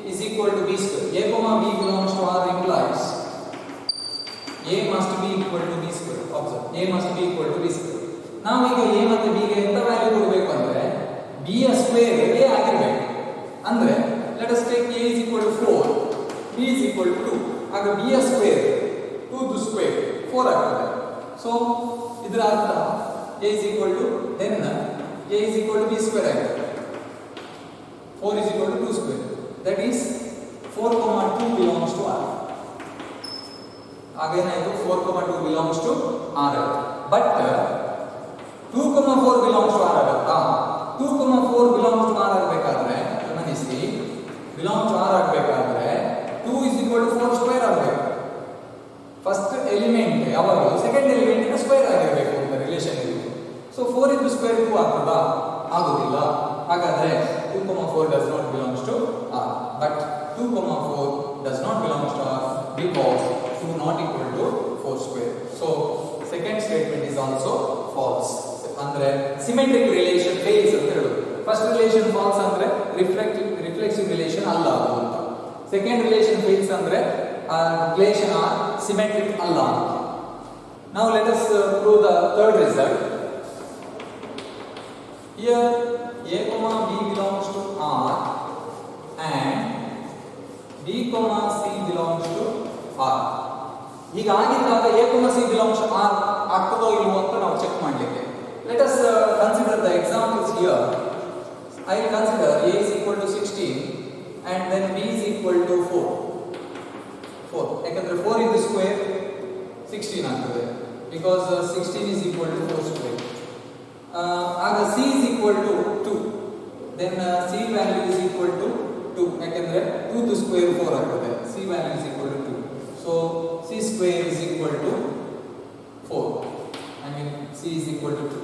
is equal to b square. A comma b belongs to R implies a must be equal to b square. Observe, a must be equal to b square. Now ಈಗ a ಮತ್ತು b ಗೆ ಎಂತ value ಕೊಡಬೇಕು ಅಂದ್ರೆ b ಯ square a ಆಗಿರಬೇಕು. ಅಂದ್ರೆ let us take a is equal to 4, b is equal to 2. ಆಗ b ಯ ಸ್ಕ್ವೇರ್ 2 ದು ಸ್ಕ್ವೇರ್ 4 ಆಗ್ತದೆ. So ಇದರ ಅರ್ಥ a is equal to then a is equal to b square ಆಗಿದೆ. 4 is equal to 2 square. That is 4 comma 2 belongs to R. again I do 4, 2 belongs to R. But 2, 4 belongs to R. 2, 4 belongs to R ಆಗಬೇಕಾದ್ರೆ ಗಮನಿಸಿ belongs to R ಆಗಬೇಕಾದ್ರೆ 2 is equal to 4 square ಆಗಬೇಕು. First element ಯಾವಾಗಲೂ second ಎಲಿಮೆಂಟಿನ square ಆಗಿರಬೇಕು ಅಂತ relation ಇದೆ. So 4 into square 2 ಆಗ್ತದಾ? ಆಗುದಿಲ್ಲ. ಹಾಗಾದ್ರೆ 2, 4 does not belongs to R. But 2, 4 does not belongs to R because 2 not equal to 4 square. So second statement is also false. ಅಂದ್ರೆ symmetric relation fails ಅಂತ ಹೇಳೋದು. First relation falls ಅಂದ್ರೆ reflexive relation ಅಲ್ಲ ಅದು ಅಂತ. ಸೆಕೆಂಡ್ ರಿಲೇಷನ್ ಫೇಲ್ಸ್ ಅಂದ್ರೆ relation R symmetric ಅಲ್ಲ ಅಂತ. Now let us prove the third result. Here A, B belongs to R and B, C belongs to R. ಹೀಗಾಗಿದ್ದಾಗ A, C belongs to R ಆಗ್ತದೋ ಇಲ್ವೋ ಅಂತ ನಾವು check ಮಾಡಲಿಕ್ಕೆ. Let us consider the examples here. I will consider A is equal to 16 and then B is equal to 4. ಯಾಕಂದ್ರೆ 4 into square 16 ಆಗ್ತದೆ because 16 is equal to 4 square. ಆಗ C is equal to 2. Then C value is equal to 2 ಯಾಕಂದ್ರೆ 2 to square 4 ಆಗ್ತದೆ. C value is equal to 2. So C square is equal to 4. I mean C is equal to 2.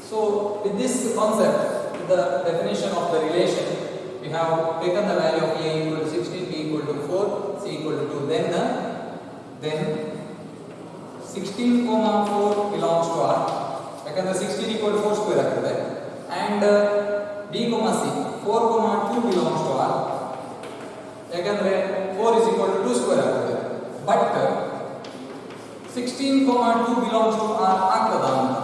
So with this concept, the definition of the relation, we have taken the value of A equal to 16, B equal to 4, C equal to 2. Then 16, 4 belongs to R. ಯಾಕಂದ್ರೆ 16 equal to 4 square ಆಗ್ತದೆ. And B, C 4, 2 belongs to R. ಯಾಕಂದ್ರೆ 4 is equal to 2 square ಆಗ್ತದೆ. But 16, 2 belongs to R ಆಗ್ತದ ಅಂತ.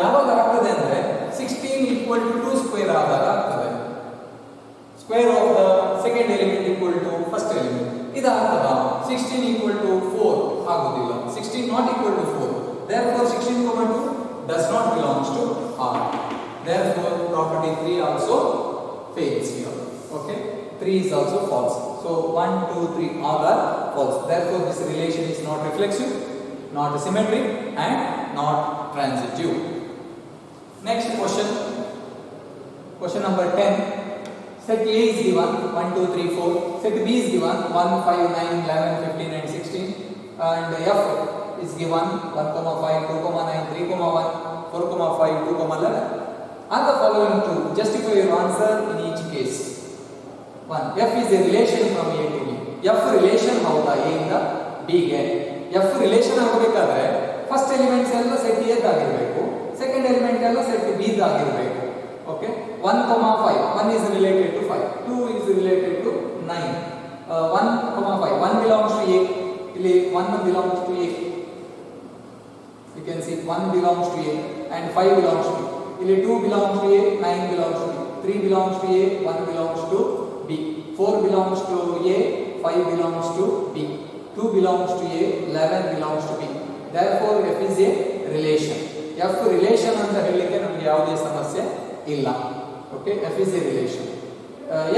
ಯಾವಾಗ ಆಗ್ತದೆ ಅಂದ್ರೆ 16 equal to 2 square ಆದಾಗ ಆಗ್ತದೆ. Square of the second element equal to first element. ಇದಾಗ್ತದ 16 equal to 4 ಆಗುದಿಲ್ಲ. 16 not equal to 4. Therefore 16, 2 does not belongs to R. Therefore property 3 also fails here. Okay, 3 is also false. So 1, 2, 3 all are false. Therefore this relation is not reflexive, not symmetric and not transitive. Next question number 10. Set A is given 1, 2, 3, 4. Set B is given 1, 5, 9, 11, 15 and 16. And F is given 1, 5, 2, 9, 3, 1, 4, 5, 2, 11. Are the following to justify your answer in each case. 1. F is a relation from A to B. F relation ಹೌದಾ A ಇಂದ B ಗೆ? F relation ಆಗಬೇಕಾದ್ರೆ first elements ಎಲ್ಲ set A ಆಗಿರಬೇಕು, second element ಎಲ್ಲ set B ಆಗಿರಬೇಕು. Okay, 1, 5 1 is related to 5, 2 is related to 9. 1, 5 1 belongs to A. ಇಲ್ಲಿ 1 belongs to A. You can see 1 belongs to A and 5 belongs to B. ಇಲ್ಲಿ 2 belongs to A, 9 belongs to B. 3 belongs to A, 1 belongs to B. 4 belongs to A, 5 belongs to B. 2 belongs to A, 11 belongs to B. Therefore F is a relation. F relation ಅಂತ ಹೇಳಲಿಕ್ಕೆ ನಮಗೆ ಯಾವುದೇ ಸಮಸ್ಯೆ ಇಲ್ಲ. Okay, F is a relation.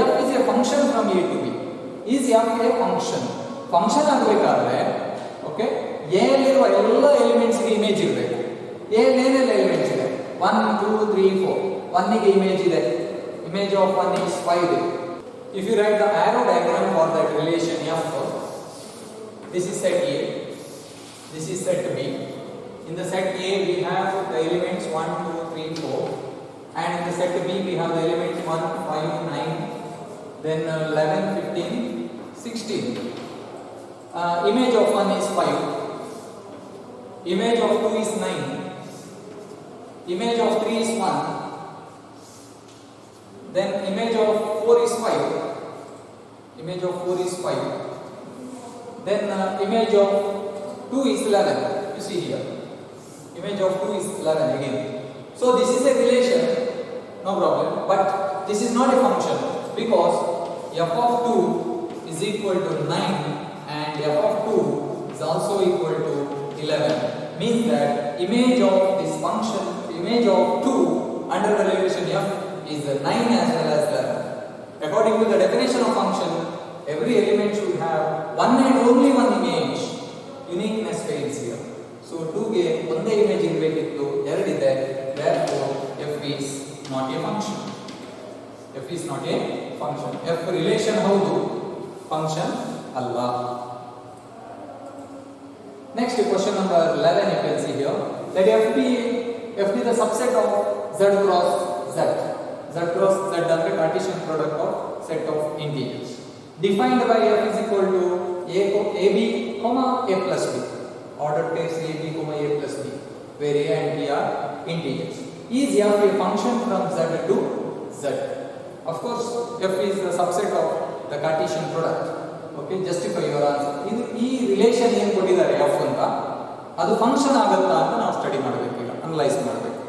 F is a function from A to B. Is F a function? Function ಆಗಬೇಕಾದ್ರೆ okay A ಯಲ್ಲಿರುವ ಎಲ್ಲ elements ಗೆ ಇಮೇಜ್ ಇರಬೇಕು. A ಏನೆಲ್ಲ ಎಲಿಮೆಂಟ್ಸ್ ಇದೆ? 1, 2, 3, 4. 1 ಗೆ ಇಮೇಜ್ ಇದೆ. Image of 1 is 5. If you write the arrow diagram for that relation F, this is set A, this is set B. In the set A we have the elements 1, 2, 3, 4, and in the set B we have the elements 1, 5, 9, then 11, 15, 16. Image of 1 is 5, image of 2 is 9, image of 3 is 1, then image of 4 is 5, image of 4 is 5, then image of 2 is 11. You see here, image of 2 is 11 again. So this is a relation, no problem, but this is not a function because f of 2 is equal to 9 and f of 2 is also equal to 11. Means that image of this function, image of 2 under the relation f is 9 as well as 11. According to the definition of function, every element should have one and only one image. uniqueness fails here. So 2 ಗೆ ಒಂದೇ image ಇರಬೇಕಿತ್ತು, ಎರಡಿದೆ, therefore f is not a function. f is not a function. f relation ಹೌದು, function ಅಲ್ಲ. Next question number 11 you can see here. Let f be the subset of z cross z. Z cross z ಅಂದ್ರೆ Cartesian product of set of integers. Defined by f is equal to ab, a plus b. Ordered pairs ab, a plus b, where a and b are integers. Is f a function from z to z? Of course, f is the subset of the Cartesian product. Okay, justify your answer. ಈ relation ಏನು ಕೊಟ್ಟಿದ್ದಾರೆ f ಅಂತ, ಅದು function ಆಗುತ್ತಾ ಅಂತ ನಾವು study ಮಾಡಬೇಕು, ಈಗ ಅನಲೈಸ್ ಮಾಡಬೇಕು.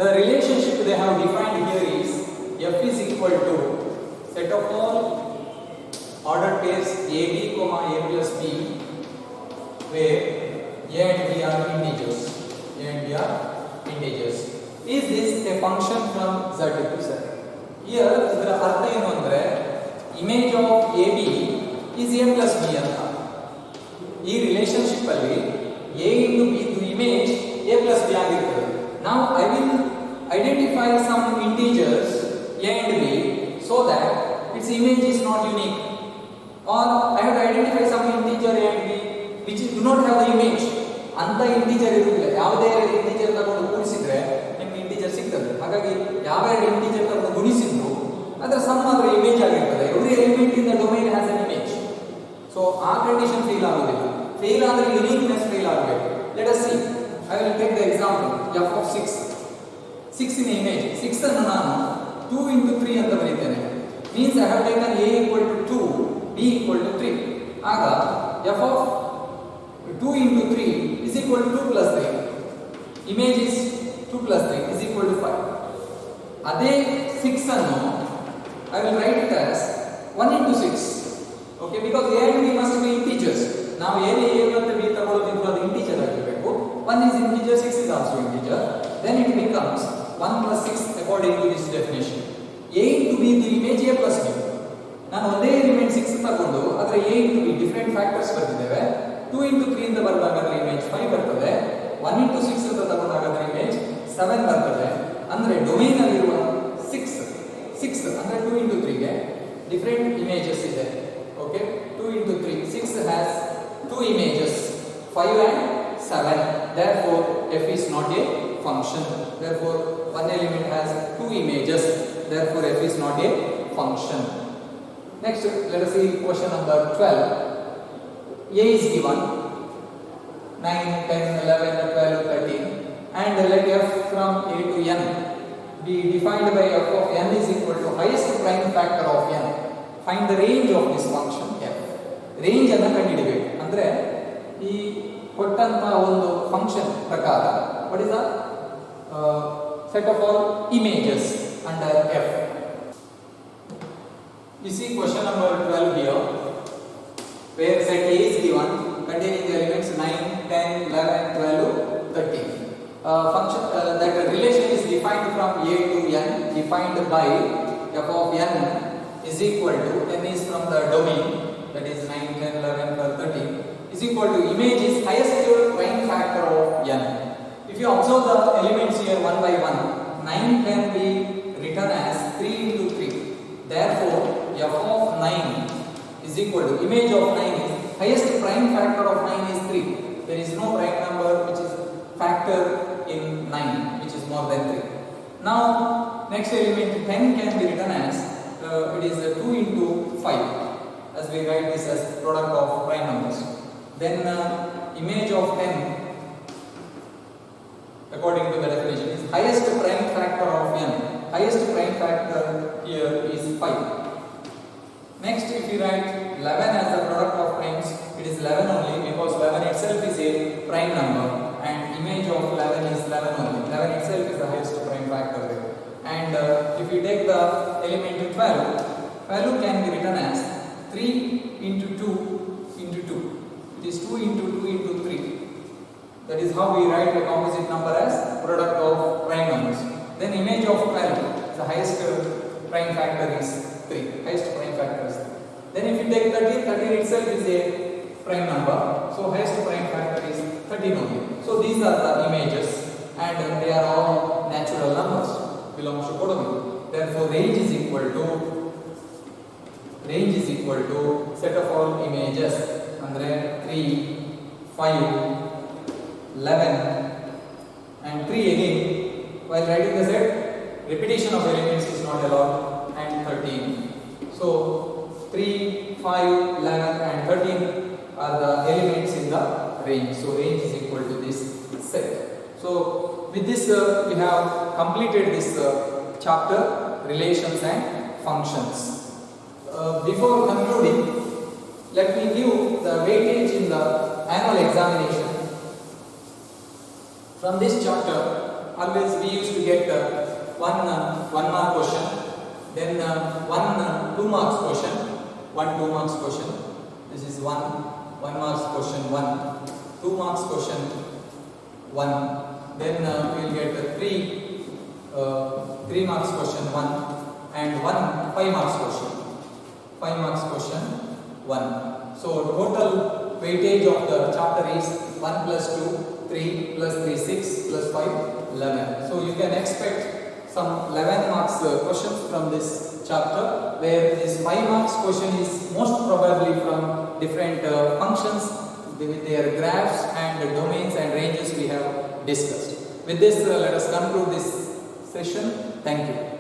The relationship they have defined here is f is equal to set of all ordered pairs ab, a plus b, where a and b are integers. A and b are integers. Is this a function from z to z? Here ಇದರ ಅರ್ಥ ಏನು ಅಂದ್ರೆ image of ab is a plus b ಅಂತ. ಈ relationship ಅಲ್ಲಿ a into b ದು image a plus b ಆಗಿರ್ತದೆ. Now I will identify some integers a and b so that its image is not unique, or I have to identify some integer a and b which do not have the image. ಅಂತ integer ಇರುವುದಿಲ್ಲ. ಯಾವುದೇ integer ತಗೊಂಡು ಕೂಡಿಸಿದ್ರೆ ನಿಮಗೆ integer ಸಿಗ್ತದೆ. ಹಾಗಾಗಿ ಯಾವ integer ತಗೊಂಡು ಗುಣಿಸಿದ್ರು ಅದರ ಸಮ್ ಅದರ ಇಮೇಜ್ ಆಗಿರ್ತದೆ. Every element in the domain has an image. So ಆ ಕಂಡೀಷನ್ ಫೇಲ್ ಆಗುವುದಿಲ್ಲ. ಫೇಲ್ ಆದರೆ ಯುನೀಕ್ನೆಸ್ ಫೇಲ್ ಆಗಬೇಕು. Let us see. I will take the example f of 6. 6 in image. 6 ಅನ್ನು ನಾನು 2 into 3 ಅಂತ ಬರೀತೇನೆ. Means I have taken a equal to 2, b equal to 3. ಆಗ f of 2 into 3 is equal to 2 plus 3. Image is 2 plus 3 is equal to 5. ಅದೇ 6 ಅನ್ನು I will write it as 1 into 6. Okay, because a and b must be integers. ನಾವು ಏನೇ a ಮತ್ತು b ತಗೊಳ್ಳೋದಿದ್ರು ಅದು integer ಆಗಿರಬೇಕು. 1 is integer, 6 is also integer. Then it becomes 1 plus 6 according to this definition. A into b the image a plus b. ನಾನು ಒಂದೇ element 6 ತಗೊಂಡು ಅದರ a into b different factors ಬರ್ತಿದ್ದೇವೆ. 2 into 3 ಅಂತ ಬರೆದಾಗ ಅದರ ಇಮೇಜ್ 5 ಬರ್ತದೆ. 1 into 6 ಅಂತ ತಗೊಂಡಾಗ ಅದರ ಇಮೇಜ್ 7 ಬರ್ತದೆ. ಅಂದ್ರೆ ಡೊಮೇನ್ ಅಲ್ಲಿರುವ 6 ಅಂದ್ರೆ 2 into 3 ಗೆ ಡಿಫರೆಂಟ್ ಇಮೇಜಸ್ ಇದೆ. Okay, 2 into 3 6 has two images, 5 and 7. Therefore f is not a function. Therefore one element has two images. Therefore f is not a function. Next, let us see question number 12. A is given 9, 10, 11, 12, 13, and let f from a to n be defined by f of n is equal to highest prime factor of n. Find the range of this function f. Range ಅನ್ನು ಕಂಡುಹಿಡಿಯಬೇಕು. ಅಂದ್ರೆ ಈ ಕೊಟ್ಟಂತ ಒಂದು function ಪ್ರಕಾರ what is the set of all images under f. You see question number 12 here, where set A is given containing the elements 9, 10, 11, 12, 13. Function that relation is defined from a to n, defined by f of n is equal to n is from the domain, that is 9, 10, 11, 12, 13, is equal to image is highest prime factor of n. If you observe the elements here one by one, 9 can be written as 3 into 3. Therefore f of 9 is equal to image of 9 is highest prime factor of 9 is 3. There is no prime number which is factor in 9 which is more than 3. Now next element 10 can be written as it is 2 into 5, as we write this as product of prime numbers. Then image of 10 according to the definition is highest prime factor of n. Highest prime factor here is 5. Next, if you write 11 as the product of primes, it is 11 only because 11 itself is a prime number and image of 11 is 11 only. 11 itself is the highest prime factor there. And if you take the element 12, value can be written as 3 into 2 into 2. It is 2 into 2 into 3. That is how we write the composite number as product of prime numbers. Then image of 12, the highest prime factor is 3. Highest prime factor is 3. Then if you take 13, 13 itself is a prime number. So highest prime factor is 13 only. So these are the images and they are all natural numbers belongs to Codomi. Therefore range is equal to set of all images andre 3, 5, 11 and 3 again. While writing the set, repetition of elements is not allowed, and 13. So 3, 5, 11 and 13 are the elements in the range. So range is equal to this set. So with this we have completed this chapter, relations and functions. Before concluding, let me give the weightage in the annual examination. From this chapter, always we used to get one mark question, then one 2 marks question, one 2 marks question. This is one marks question 1, 2 marks question 1. Then we will get 3 marks question 1 and 1 5 marks question. 5 marks question 1. So total weightage of the chapter is 1 plus 2, 3 plus 3, 6 plus 5, 11. So you can expect some 11 marks questions from this chapter, where this 5 marks question is most probably from different functions with their graphs and domains and ranges we have discussed. With this, let us conclude this session. Thank you.